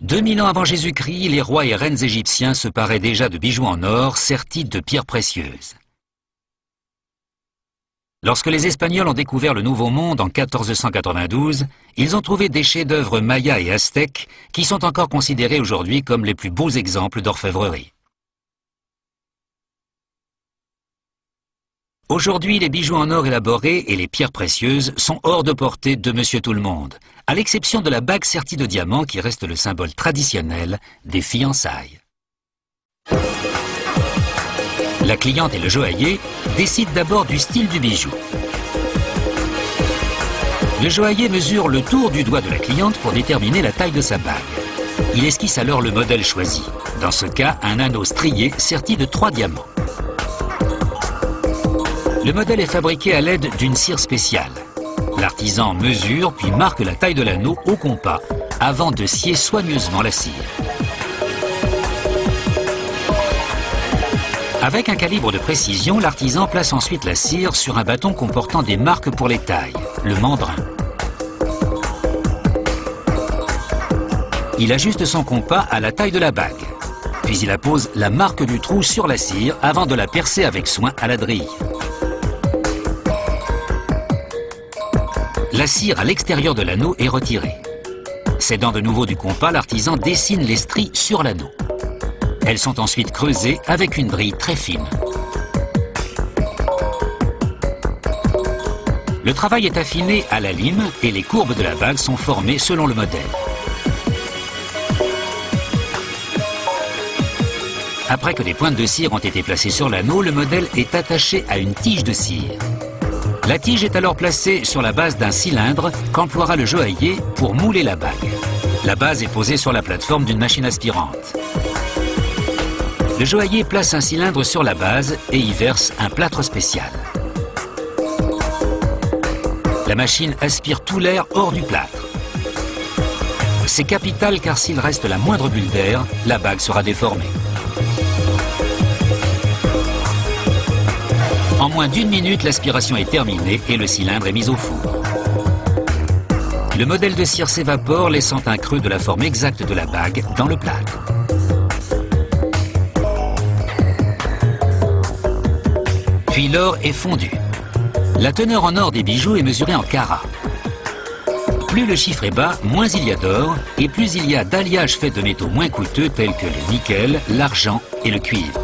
2000 ans avant Jésus-Christ, les rois et reines égyptiens se paraient déjà de bijoux en or sertis de pierres précieuses. Lorsque les Espagnols ont découvert le Nouveau Monde en 1492, ils ont trouvé des chefs-d'œuvre mayas et aztèques qui sont encore considérés aujourd'hui comme les plus beaux exemples d'orfèvrerie. Aujourd'hui, les bijoux en or élaborés et les pierres précieuses sont hors de portée de Monsieur Tout-le-Monde, à l'exception de la bague sertie de diamants qui reste le symbole traditionnel des fiançailles. La cliente et le joaillier décident d'abord du style du bijou. Le joaillier mesure le tour du doigt de la cliente pour déterminer la taille de sa bague. Il esquisse alors le modèle choisi, dans ce cas un anneau strié serti de 3 diamants. Le modèle est fabriqué à l'aide d'une cire spéciale. L'artisan mesure puis marque la taille de l'anneau au compas avant de scier soigneusement la cire. Avec un calibre de précision, l'artisan place ensuite la cire sur un bâton comportant des marques pour les tailles, le mandrin. Il ajuste son compas à la taille de la bague, puis il appose la marque du trou sur la cire avant de la percer avec soin à la drille. La cire à l'extérieur de l'anneau est retirée. S'aidant de nouveau du compas, l'artisan dessine les stries sur l'anneau. Elles sont ensuite creusées avec une drille très fine. Le travail est affiné à la lime et les courbes de la bague sont formées selon le modèle. Après que des pointes de cire ont été placées sur l'anneau, le modèle est attaché à une tige de cire. La tige est alors placée sur la base d'un cylindre qu'emploiera le joaillier pour mouler la bague. La base est posée sur la plateforme d'une machine aspirante. Le joaillier place un cylindre sur la base et y verse un plâtre spécial. La machine aspire tout l'air hors du plâtre. C'est capital car s'il reste la moindre bulle d'air, la bague sera déformée. En moins d'1 minute, l'aspiration est terminée et le cylindre est mis au four. Le modèle de cire s'évapore, laissant un creux de la forme exacte de la bague dans le plâtre. Puis l'or est fondu. La teneur en or des bijoux est mesurée en carats. Plus le chiffre est bas, moins il y a d'or, et plus il y a d'alliages faits de métaux moins coûteux tels que le nickel, l'argent et le cuivre.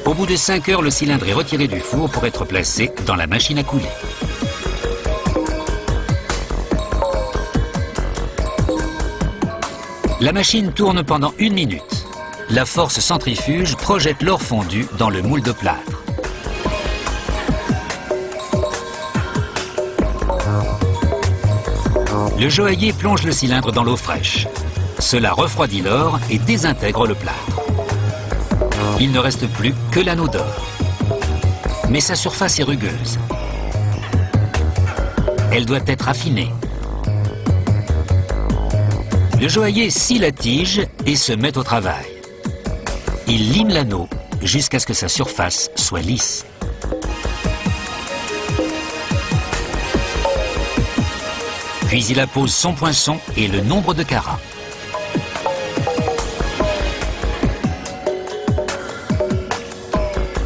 Au bout de 5 heures, le cylindre est retiré du four pour être placé dans la machine à couler. La machine tourne pendant 1 minute. La force centrifuge projette l'or fondu dans le moule de plâtre. Le joaillier plonge le cylindre dans l'eau fraîche. Cela refroidit l'or et désintègre le plâtre. Il ne reste plus que l'anneau d'or. Mais sa surface est rugueuse. Elle doit être affinée. Le joaillier scie la tige et se met au travail. Il lime l'anneau jusqu'à ce que sa surface soit lisse. Puis il appose son poinçon et le nombre de carats.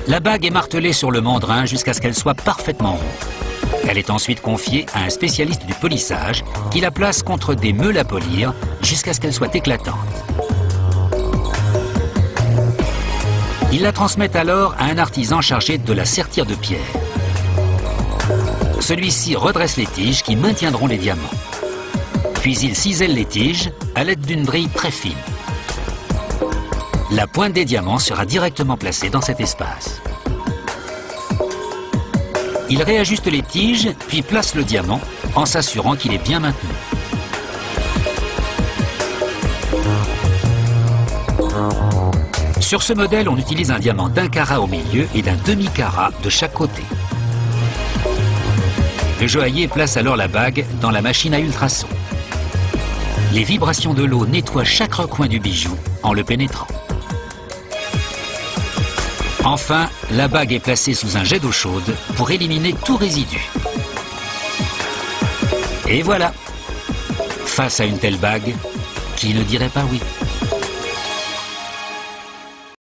La bague est martelée sur le mandrin jusqu'à ce qu'elle soit parfaitement ronde. Elle est ensuite confiée à un spécialiste du polissage qui la place contre des meules à polir jusqu'à ce qu'elle soit éclatante. Il la transmet alors à un artisan chargé de la sertir de pierre. Celui-ci redresse les tiges qui maintiendront les diamants. Puis il cisèle les tiges à l'aide d'une drille très fine. La pointe des diamants sera directement placée dans cet espace. Il réajuste les tiges, puis place le diamant en s'assurant qu'il est bien maintenu. Sur ce modèle, on utilise un diamant d'1 carat au milieu et d'un demi-carat de chaque côté. Le joaillier place alors la bague dans la machine à ultrasons. Les vibrations de l'eau nettoient chaque recoin du bijou en le pénétrant. Enfin, la bague est placée sous un jet d'eau chaude pour éliminer tout résidu. Et voilà! Face à une telle bague, Qui ne dirait pas oui?